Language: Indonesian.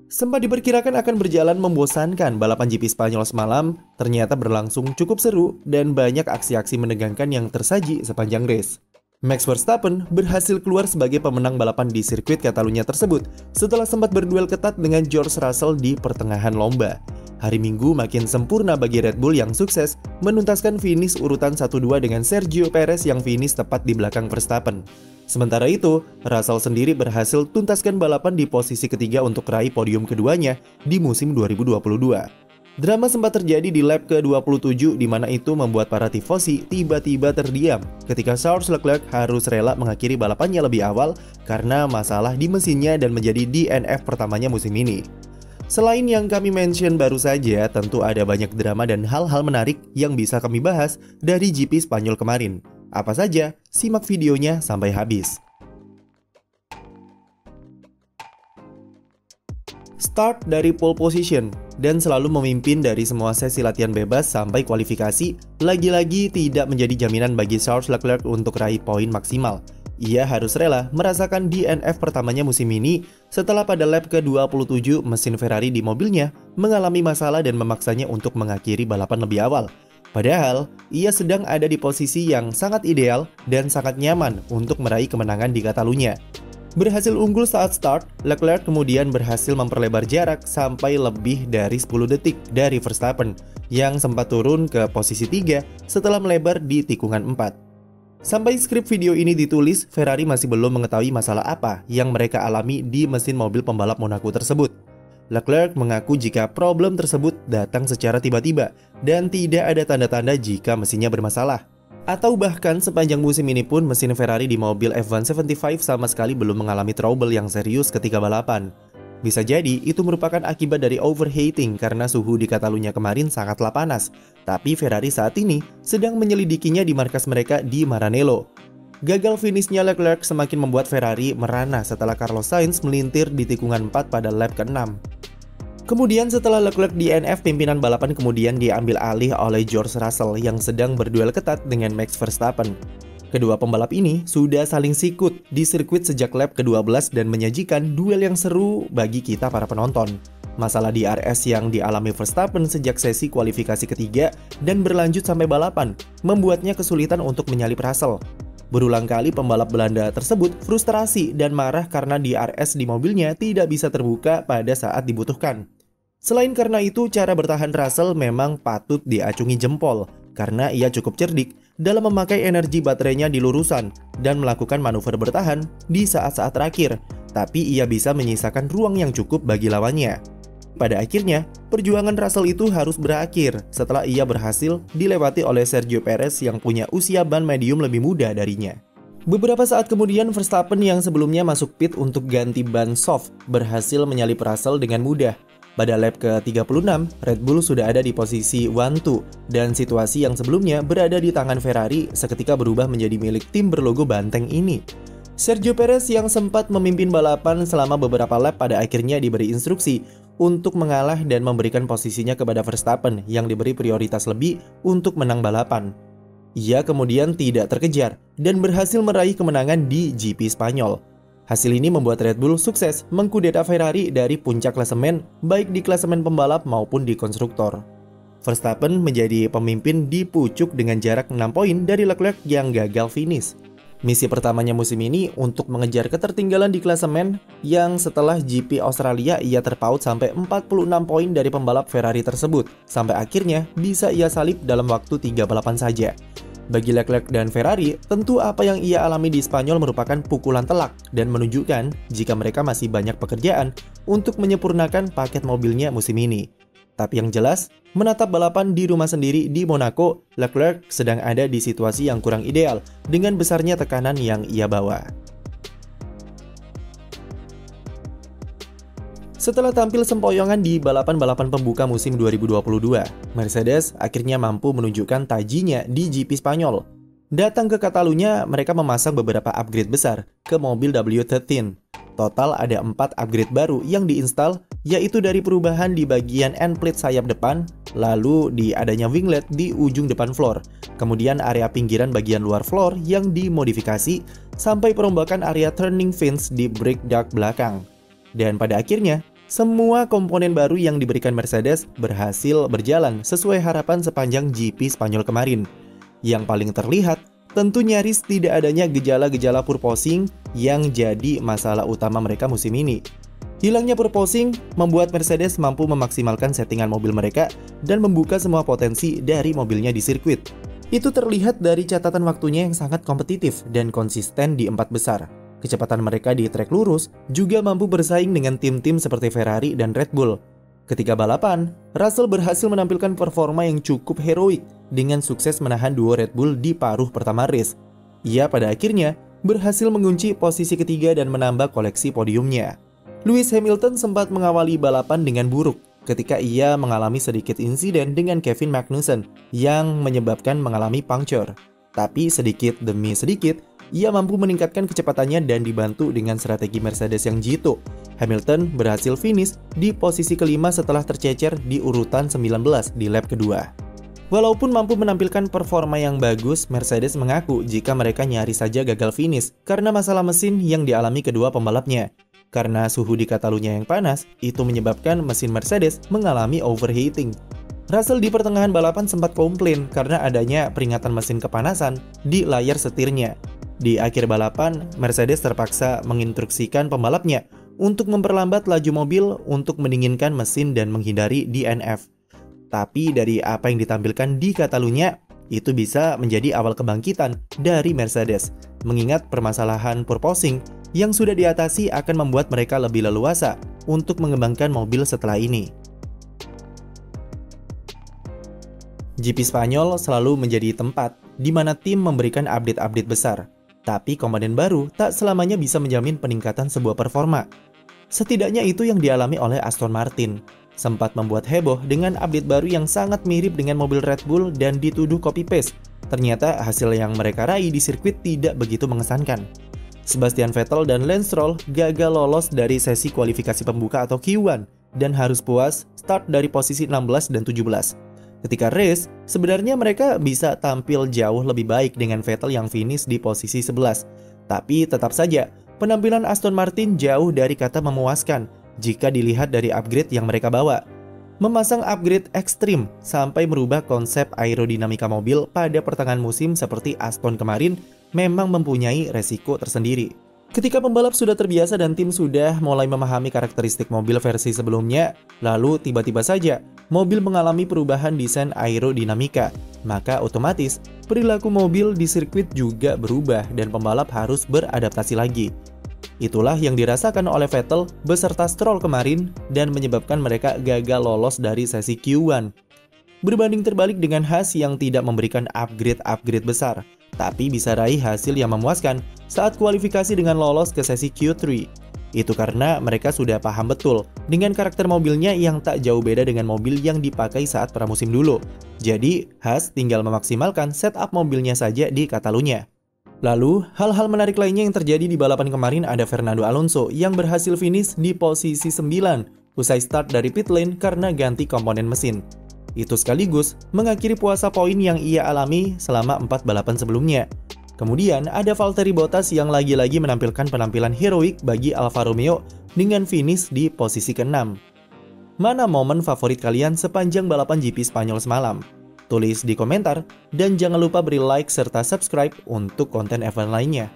Sempat diperkirakan akan berjalan membosankan, balapan GP Spanyol semalam ternyata berlangsung cukup seru dan banyak aksi-aksi menegangkan yang tersaji sepanjang race. Max Verstappen berhasil keluar sebagai pemenang balapan di sirkuit Catalunya tersebut setelah sempat berduel ketat dengan George Russell di pertengahan lomba. Hari Minggu makin sempurna bagi Red Bull yang sukses menuntaskan finish urutan 1-2 dengan Sergio Perez yang finish tepat di belakang Verstappen. Sementara itu, Russell sendiri berhasil tuntaskan balapan di posisi ketiga untuk meraih podium keduanya di musim 2022. Drama sempat terjadi di lap ke-27 di mana itu membuat para tifosi tiba-tiba terdiam ketika Charles Leclerc harus rela mengakhiri balapannya lebih awal karena masalah di mesinnya dan menjadi DNF pertamanya musim ini. Selain yang kami mention baru saja, tentu ada banyak drama dan hal-hal menarik yang bisa kami bahas dari GP Spanyol kemarin. Apa saja? Simak videonya sampai habis. Start dari pole position dan selalu memimpin dari semua sesi latihan bebas sampai kualifikasi, lagi-lagi tidak menjadi jaminan bagi Charles Leclerc untuk raih poin maksimal. Ia harus rela merasakan DNF pertamanya musim ini setelah pada lap ke-27 mesin Ferrari di mobilnya mengalami masalah dan memaksanya untuk mengakhiri balapan lebih awal. Padahal, ia sedang ada di posisi yang sangat ideal dan sangat nyaman untuk meraih kemenangan di Catalunya. Berhasil unggul saat start, Leclerc kemudian berhasil memperlebar jarak sampai lebih dari 10 detik dari Verstappen yang sempat turun ke posisi 3 setelah melebar di tikungan 4. Sampai skrip video ini ditulis, Ferrari masih belum mengetahui masalah apa yang mereka alami di mesin mobil pembalap Monaco tersebut. Leclerc mengaku jika problem tersebut datang secara tiba-tiba dan tidak ada tanda-tanda jika mesinnya bermasalah. Atau bahkan sepanjang musim ini pun mesin Ferrari di mobil F175 sama sekali belum mengalami trouble yang serius ketika balapan. Bisa jadi itu merupakan akibat dari overheating karena suhu di Catalunya kemarin sangatlah panas. Tapi Ferrari saat ini sedang menyelidikinya di markas mereka di Maranello. Gagal finishnya Leclerc semakin membuat Ferrari merana setelah Carlos Sainz melintir di tikungan 4 pada lap ke-6. Kemudian setelah Leclerc DNF, pimpinan balapan kemudian diambil alih oleh George Russell yang sedang berduel ketat dengan Max Verstappen. Kedua pembalap ini sudah saling sikut di sirkuit sejak lap ke-12 dan menyajikan duel yang seru bagi kita para penonton. Masalah di DRS yang dialami Verstappen sejak sesi kualifikasi ketiga dan berlanjut sampai balapan membuatnya kesulitan untuk menyalip Russell. Berulang kali pembalap Belanda tersebut frustrasi dan marah karena DRS di mobilnya tidak bisa terbuka pada saat dibutuhkan. Selain karena itu, cara bertahan Russell memang patut diacungi jempol karena ia cukup cerdik dalam memakai energi baterainya di lurusan dan melakukan manuver bertahan di saat-saat terakhir, tapi ia bisa menyisakan ruang yang cukup bagi lawannya. Pada akhirnya, perjuangan Russell itu harus berakhir setelah ia berhasil dilewati oleh Sergio Perez yang punya usia ban medium lebih muda darinya. Beberapa saat kemudian, Verstappen yang sebelumnya masuk pit untuk ganti ban soft berhasil menyalip Russell dengan mudah. Pada lap ke-36, Red Bull sudah ada di posisi 1-2 dan situasi yang sebelumnya berada di tangan Ferrari seketika berubah menjadi milik tim berlogo banteng ini. Sergio Perez yang sempat memimpin balapan selama beberapa lap pada akhirnya diberi instruksi untuk mengalah dan memberikan posisinya kepada Verstappen yang diberi prioritas lebih untuk menang balapan. Ia kemudian tidak terkejar dan berhasil meraih kemenangan di GP Spanyol. Hasil ini membuat Red Bull sukses mengkudeta Ferrari dari puncak klasemen baik di klasemen pembalap maupun di konstruktor. Verstappen menjadi pemimpin di pucuk dengan jarak 6 poin dari Leclerc yang gagal finish. Misi pertamanya musim ini untuk mengejar ketertinggalan di klasemen yang setelah GP Australia ia terpaut sampai 46 poin dari pembalap Ferrari tersebut sampai akhirnya bisa ia salip dalam waktu 3 balapan saja. Bagi Leclerc dan Ferrari, tentu apa yang ia alami di Spanyol merupakan pukulan telak dan menunjukkan jika mereka masih banyak pekerjaan untuk menyempurnakan paket mobilnya musim ini. Tapi yang jelas, menatap balapan di rumah sendiri di Monaco, Leclerc sedang ada di situasi yang kurang ideal dengan besarnya tekanan yang ia bawa. Setelah tampil sempoyongan di balapan-balapan pembuka musim 2022, Mercedes akhirnya mampu menunjukkan tajinya di GP Spanyol. Datang ke Catalunya, mereka memasang beberapa upgrade besar ke mobil W13. Total ada 4 upgrade baru yang diinstal, yaitu dari perubahan di bagian end plate sayap depan, lalu di adanya winglet di ujung depan floor, kemudian area pinggiran bagian luar floor yang dimodifikasi, sampai perombakan area turning fins di brake duct belakang. Dan pada akhirnya, Semua komponen baru yang diberikan Mercedes berhasil berjalan sesuai harapan sepanjang GP Spanyol kemarin. Yang paling terlihat, tentu nyaris tidak adanya gejala-gejala purposing yang jadi masalah utama mereka musim ini. Hilangnya purposing membuat Mercedes mampu memaksimalkan settingan mobil mereka dan membuka semua potensi dari mobilnya di sirkuit. Itu terlihat dari catatan waktunya yang sangat kompetitif dan konsisten di 4 besar. Kecepatan mereka di trek lurus juga mampu bersaing dengan tim-tim seperti Ferrari dan Red Bull. Ketika balapan, Russell berhasil menampilkan performa yang cukup heroik dengan sukses menahan duo Red Bull di paruh pertama race. Ia pada akhirnya berhasil mengunci posisi ketiga dan menambah koleksi podiumnya. Lewis Hamilton sempat mengawali balapan dengan buruk ketika ia mengalami sedikit insiden dengan Kevin Magnussen yang menyebabkan mengalami puncture. Tapi sedikit demi sedikit, ia mampu meningkatkan kecepatannya dan dibantu dengan strategi Mercedes yang jitu. Hamilton berhasil finish di posisi kelima setelah tercecer di urutan 19 di lap kedua. Walaupun mampu menampilkan performa yang bagus, Mercedes mengaku jika mereka nyaris saja gagal finish karena masalah mesin yang dialami kedua pembalapnya. Karena suhu di Catalunya yang panas, itu menyebabkan mesin Mercedes mengalami overheating. Russell di pertengahan balapan sempat komplain karena adanya peringatan mesin kepanasan di layar setirnya. Di akhir balapan, Mercedes terpaksa menginstruksikan pembalapnya untuk memperlambat laju mobil untuk mendinginkan mesin dan menghindari DNF. Tapi dari apa yang ditampilkan di Catalunya, itu bisa menjadi awal kebangkitan dari Mercedes. Mengingat permasalahan purposing yang sudah diatasi akan membuat mereka lebih leluasa untuk mengembangkan mobil setelah ini. GP Spanyol selalu menjadi tempat di mana tim memberikan update-update besar. Tapi komponen baru tak selamanya bisa menjamin peningkatan sebuah performa. Setidaknya itu yang dialami oleh Aston Martin. Sempat membuat heboh dengan update baru yang sangat mirip dengan mobil Red Bull dan dituduh copy-paste. Ternyata hasil yang mereka raih di sirkuit tidak begitu mengesankan. Sebastian Vettel dan Lance Stroll gagal lolos dari sesi kualifikasi pembuka atau Q1 dan harus puas start dari posisi 16 dan 17. Ketika race, sebenarnya mereka bisa tampil jauh lebih baik dengan Vettel yang finish di posisi 11. Tapi tetap saja, penampilan Aston Martin jauh dari kata memuaskan jika dilihat dari upgrade yang mereka bawa. Memasang upgrade ekstrim sampai merubah konsep aerodinamika mobil pada pertengahan musim seperti Aston kemarin memang mempunyai resiko tersendiri. Ketika pembalap sudah terbiasa dan tim sudah mulai memahami karakteristik mobil versi sebelumnya, lalu tiba-tiba saja mobil mengalami perubahan desain aerodinamika, maka otomatis perilaku mobil di sirkuit juga berubah dan pembalap harus beradaptasi lagi. Itulah yang dirasakan oleh Vettel beserta Stroll kemarin dan menyebabkan mereka gagal lolos dari sesi Q1. Berbanding terbalik dengan Haas yang tidak memberikan upgrade besar, tapi bisa raih hasil yang memuaskan saat kualifikasi dengan lolos ke sesi Q3. Itu karena mereka sudah paham betul dengan karakter mobilnya yang tak jauh beda dengan mobil yang dipakai saat pramusim dulu. Jadi, Haas tinggal memaksimalkan setup mobilnya saja di Catalunya. Lalu, hal-hal menarik lainnya yang terjadi di balapan kemarin ada Fernando Alonso yang berhasil finish di posisi 9 usai start dari pit lane karena ganti komponen mesin. Itu sekaligus mengakhiri puasa poin yang ia alami selama 4 balapan sebelumnya. Kemudian ada Valtteri Bottas yang lagi-lagi menampilkan penampilan heroik bagi Alfa Romeo dengan finish di posisi ke-6. Mana momen favorit kalian sepanjang balapan GP Spanyol semalam? Tulis di komentar dan jangan lupa beri like serta subscribe untuk konten F1 lainnya.